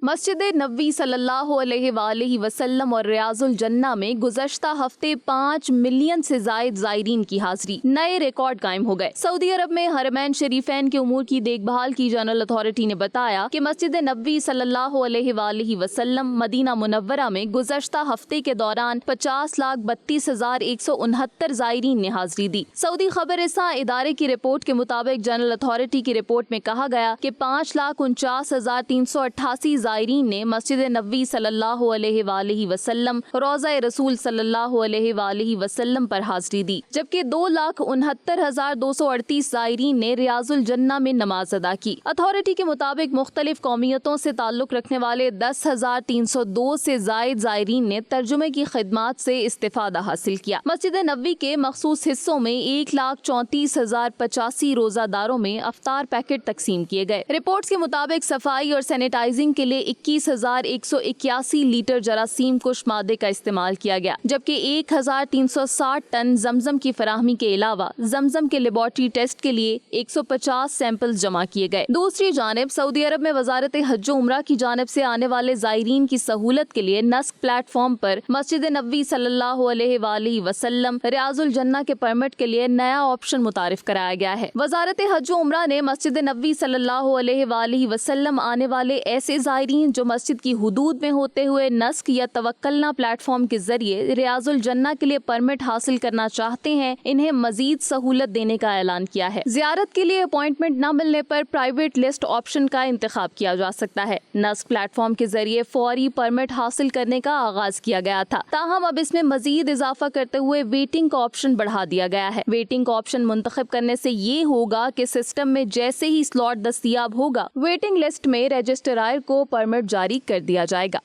مسجد نبوی صلی اللہ علیہ وآلہ وسلم اور ریاض الجنہ میں گزشتہ ہفتے 5 ملین سے زائد زائرین کی حاضری، نئے ریکارڈ قائم ہو گئے۔ سعودی عرب میں حرمین شریفین کے امور کی دیکھ بھال کی جنرل اتھارٹی نے بتایا کہ مسجد نبوی صلی اللہ علیہ وآلہ وسلم مدینہ منورہ میں گزشتہ ہفتے کے دوران 50,32,169 زائرین نے حاضری دی۔ سعودی خبر رساں ادارے کی رپورٹ کے مطابق جنرل اتھارٹی کی رپورٹ میں کہا گیا کہ 5,49,388 زائرین نے مسجد نبوی صلی اللہ علیہ وآلہ وسلم، روضہ رسول صلی اللہ علیہ وآلہ وسلم پر حاضری دی، جبکہ 2,69,238 زائرین نے ریاض الجنہ میں نماز ادا کی۔ اتھارٹی کے مطابق مختلف قومیتوں سے تعلق رکھنے والے 10,302 سے زائد زائرین نے ترجمے کی خدمات سے استفادہ حاصل کیا۔ مسجد نبوی کے مخصوص حصوں میں 1,34,085 روزہ داروں میں افطار پیکٹ تقسیم کیے گئے۔ رپورٹس کے مطابق صفائی اور سینیٹائزنگ کے لیے 21,181 لیٹر جراثیم کش مادے کا استعمال کیا گیا، جبکہ 1,360 ٹن زمزم کی فراہمی کے علاوہ زمزم کے لیبارٹری ٹیسٹ کے لیے 150 سیمپلز جمع کیے گئے۔ دوسری جانب سعودی عرب میں وزارت حج و عمرہ کی جانب سے آنے والے زائرین کی سہولت کے لیے نسک پلیٹ فارم پر مسجد نبوی صلی اللہ علیہ وآلہ وسلم ریاض الجنہ کے پرمٹ کے لیے نیا آپشن متعارف کرایا گیا ہے۔ وزارت حج و عمرہ نے مسجد نبوی صلی اللہ علیہ وآلہ وسلم آنے والے ایسے زائرین جو مسجد کی حدود میں ہوتے ہوئے نسک یا توکلنا پلیٹ فارم کے ذریعے ریاض الجنہ کے لیے پرمٹ حاصل کرنا چاہتے ہیں، انہیں مزید سہولت دینے کا اعلان کیا ہے۔ زیارت کے لیے اپوائنٹمنٹ نہ ملنے پر پرائیویٹ لسٹ آپشن کا انتخاب کیا جا سکتا ہے۔ نسک پلیٹ فارم کے ذریعے فوری پرمٹ حاصل کرنے کا آغاز کیا گیا تھا، تاہم اب اس میں مزید اضافہ کرتے ہوئے ویٹنگ کا آپشن بڑھا دیا گیا ہے۔ ویٹنگ کا آپشن منتخب کرنے سے یہ ہوگا کہ سسٹم میں جیسے ہی سلاٹ دستیاب ہوگا، ویٹنگ لسٹ میں رجسٹرار کو پرمٹ جاری کر دیا جائے گا۔